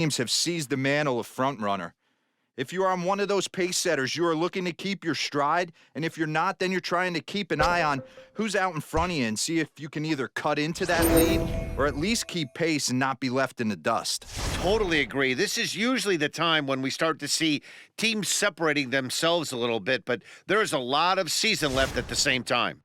teams have seized the mantle of front runner. If you are on one of those pace setters, you are looking to keep your stride, and if you're not, then you're trying to keep an eye on who's out in front of you and see if you can either cut into that lead or at least keep pace and not be left in the dust. Totally agree. This is usually the time when we start to see teams separating themselves a little bit, but there is a lot of season left at the same time.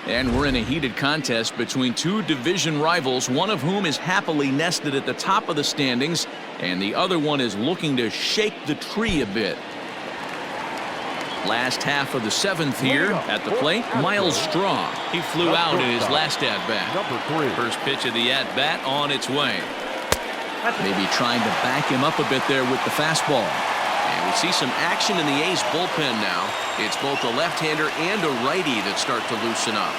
And we're in a heated contest between two division rivals, one of whom is happily nested at the top of the standings, and the other one is looking to shake the tree a bit. Last half of the seventh here at the plate, Miles Straw. He flew out in his last at-bat. First pitch of the at-bat on its way. Maybe trying to back him up a bit there with the fastball. And we see some action in the A's bullpen now. It's both a left-hander and a righty that start to loosen up.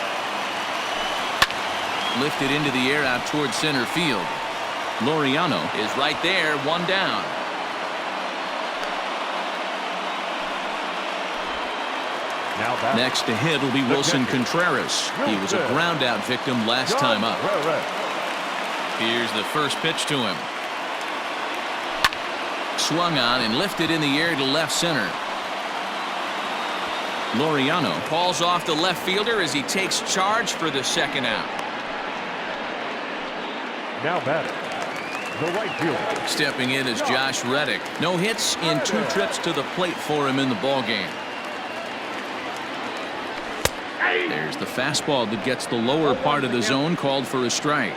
Lifted into the air out towards center field. Laureano is right there, one down. Next to hit will be Wilson Contreras. He was a ground-out victim last time up. Here's the first pitch to him. Swung on and lifted in the air to left center. Laureano calls off the left fielder as he takes charge for the second out. Now batting, the right fielder. Stepping in is Josh Reddick. No hits in 2 trips to the plate for him in the ballgame. There's the fastball that gets the lower part of the zone, called for a strike.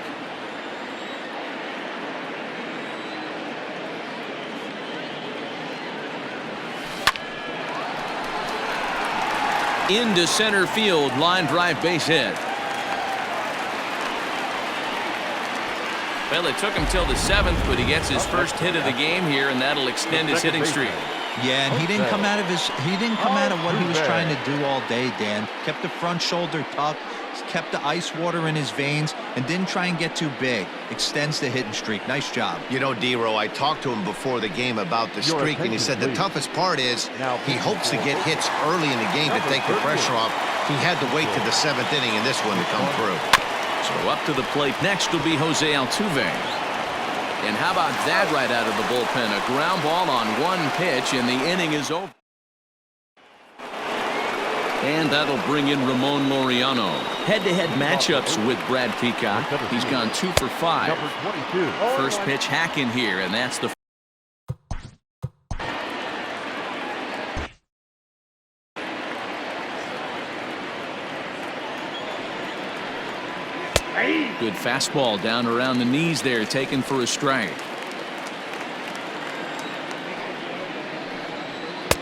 Into center field, line drive, base hit. Well, it took him till the 7th, but he gets his first hit of the game here, and that'll extend his hitting streak. Yeah, and he didn't come out of what he was trying to do all day, Dan. Kept the front shoulder tucked, kept the ice water in his veins, and didn't try and get too big. Extends the hitting streak. Nice job. You know, D-Row, I talked to him before the game about the streak, and he said the toughest part is he hopes to get hits early in the game to take the pressure off. He had to wait to the 7th inning in this one to come through. So up to the plate next will be Jose Altuve. And how about that right out of the bullpen? A ground ball on one pitch, and the inning is over. And that'll bring in Ramon Laureano. Head-to-head matchups with Brad Peacock. He's gone 2 for 5. First pitch hack in here, and that's the good fastball down around the knees there, taken for a strike.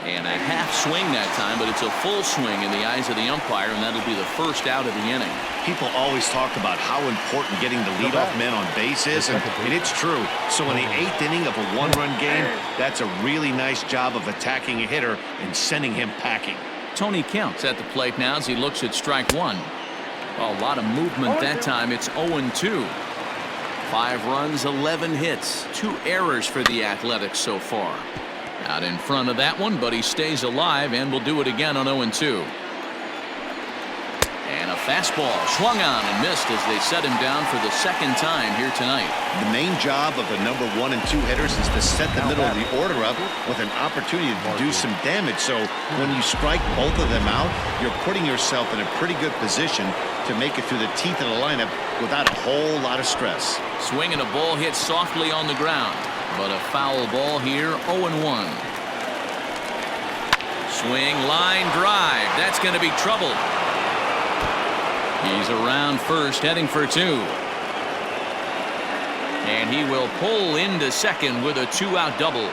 And a half swing that time, but it's a full swing in the eyes of the umpire, and that'll be the first out of the inning. People always talk about how important getting the leadoff man on base is, and it's true. So in the 8th inning of a 1-run game, that's a really nice job of attacking a hitter and sending him packing. Tony Kemp's at the plate now as he looks at strike one. A lot of movement that time. It's 0-2. 5 runs, 11 hits, 2 errors for the Athletics so far. Out in front of that one, but he stays alive and will do it again on 0-2. And a fastball swung on and missed as they set him down for the second time here tonight. The main job of the number 1 and 2 hitters is to set the middle of the order up with an opportunity to do some damage. So when you strike both of them out, you're putting yourself in a pretty good position to make it through the teeth of the lineup without a whole lot of stress. Swing and a ball hit softly on the ground, but a foul ball here, 0-1. Swing, line drive. That's going to be trouble. He's around first, heading for 2. And he will pull into second with a 2-out double.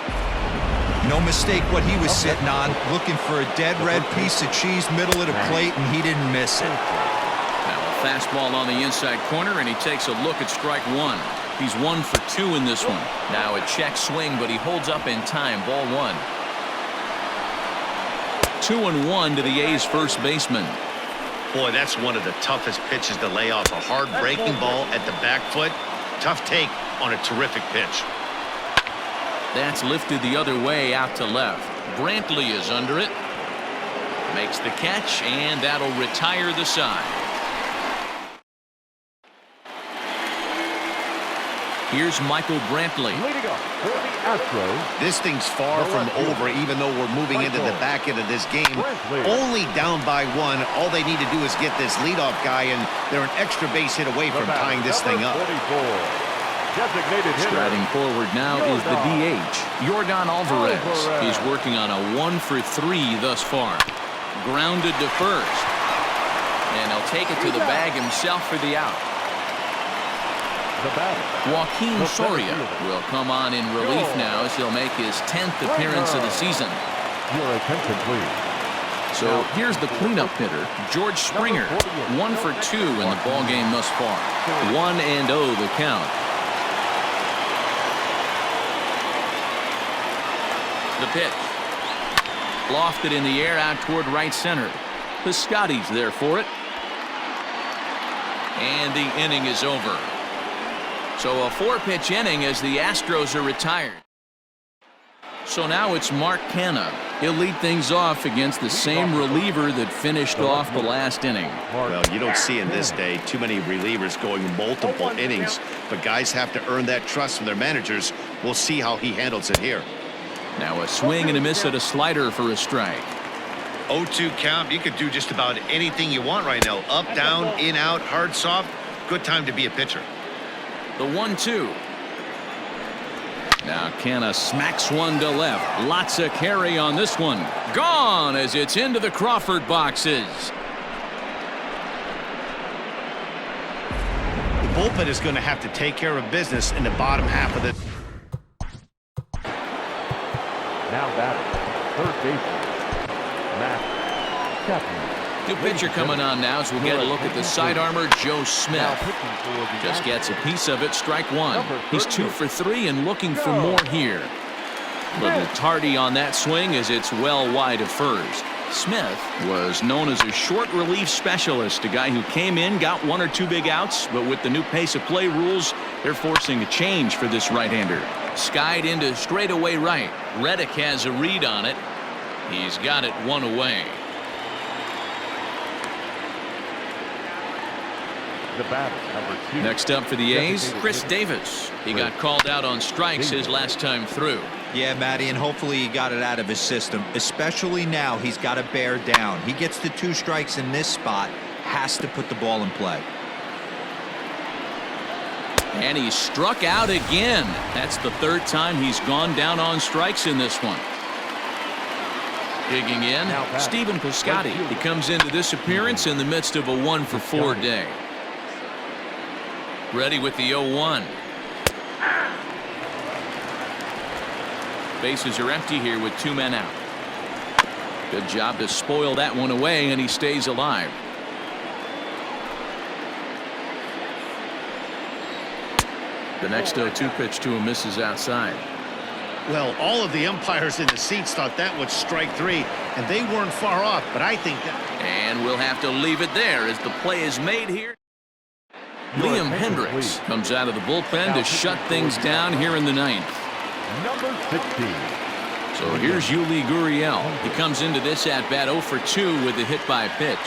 No mistake what he was sitting on, looking for a dead red piece of cheese middle of the plate, and he didn't miss it. Now a fastball on the inside corner, and he takes a look at strike one. He's 1 for 2 in this one. Now a check swing, but he holds up in time. Ball 1. 2-1 to the A's first baseman. Boy, that's one of the toughest pitches to lay off. A hard breaking ball at the back foot. Tough take on a terrific pitch. That's lifted the other way out to left. Brantley is under it. Makes the catch, and that'll retire the side. Here's Michael Brantley. Leading up for the Astros. This thing's far from over, even though we're moving into the back end of this game. Only down by 1. All they need to do is get this leadoff guy, and they're an extra base hit away from tying this thing up. Striding forward now is the DH, Yordan Alvarez. He's working on a 1 for 3 thus far. Grounded to first. And he'll take it to the bag himself for the out. Joaquin Soria will come on in relief now as he'll make his 10th appearance of the season. Your attention, please. So here's the cleanup hitter, George Springer. 1 for 2 in the ballgame thus far. 1-0 the count. The pitch. Lofted in the air out toward right center. Piscotty's there for it. And the inning is over. So a 4-pitch inning as the Astros are retired. So now it's Mark Canha. He'll lead things off against the same reliever that finished off the last inning. Well, you don't see in this day too many relievers going multiple innings, but guys have to earn that trust from their managers. We'll see how he handles it here. Now a swing and a miss at a slider for a strike. 0-2 count. You could do just about anything you want right now. Up, down, in, out, hard, soft. Good time to be a pitcher. The 1-2. Now Canha smacks one to left. Lots of carry on this one. Gone as it's into the Crawford boxes. The bullpen is going to have to take care of business in the bottom half of the. Now batting, third baseman, Matt Chapman. New pitcher coming on now as we'll get a look at the side armor, Joe Smith. Just gets a piece of it, strike 1. He's 2 for 3 and looking for more here. Little tardy on that swing as it's well wide of first. Smith was known as a short relief specialist, a guy who came in, got 1 or 2 big outs, but with the new pace of play rules, they're forcing a change for this right-hander. Skied into straightaway right. Reddick has a read on it. He's got it 1 away. The batter, number 2. Next up for the A's, Chris Davis. He got called out on strikes his last time through. Yeah, Matty, and hopefully he got it out of his system. Especially now, he's got to bear down. He gets the 2 strikes in this spot, has to put the ball in play. And he struck out again. That's the 3rd time he's gone down on strikes in this one. Digging in, Stephen Piscotty. He comes into this appearance in the midst of a 1 for 4 day. Ready with the 0-1. Bases are empty here with 2 men out. Good job to spoil that one away, and he stays alive. The next 0-2 pitch to him misses outside. Well, all of the umpires in the seats thought that was strike 3, and they weren't far off, but I think that. And we'll have to leave it there as the play is made here. Liam Hendricks comes out of the bullpen to shut things down here in the 9th. Number 16. So here's Yuli Gurriel. He comes into this at-bat 0 for 2 with a hit by pitch.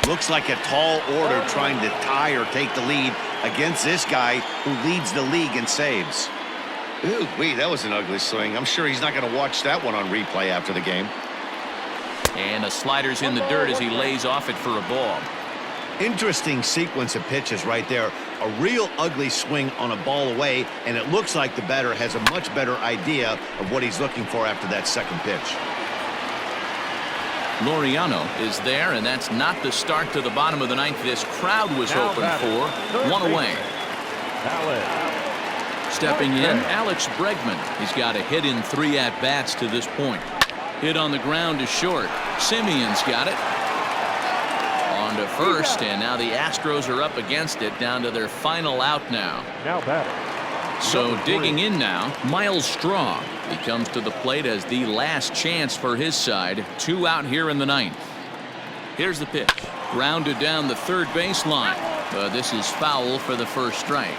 Looks like a tall order trying to tie or take the lead against this guy who leads the league in saves. Ooh, wait, that was an ugly swing. I'm sure he's not going to watch that one on replay after the game. And a slider's in the dirt as he lays off it for a ball. Interesting sequence of pitches right there. A real ugly swing on a ball away, and it looks like the batter has a much better idea of what he's looking for after that second pitch. Laureano is there, and that's not the start to the bottom of the 9th this crowd was hoping for. 1 away. Stepping in, Alex Bregman. He's got a hit in 3 at-bats to this point. Hit on the ground to short. Simeon's got it. On to first, and now the Astros are up against it, down to their final out now. Now batting. So digging in now, Miles Strong. He comes to the plate as the last chance for his side. 2 out here in the 9th. Here's the pitch. Grounded down the third baseline. But this is foul for the first strike.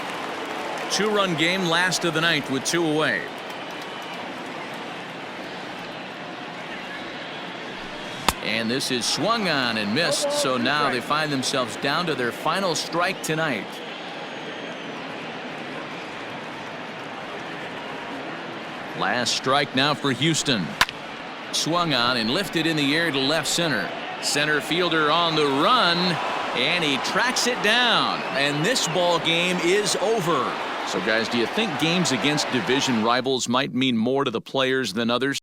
2-run game, last of the 9th with 2 away. And this is swung on and missed. So now they find themselves down to their final strike tonight. Last strike now for Houston. Swung on and lifted in the air to left center. Center fielder on the run, and he tracks it down. And this ball game is over. So guys, do you think games against division rivals might mean more to the players than others?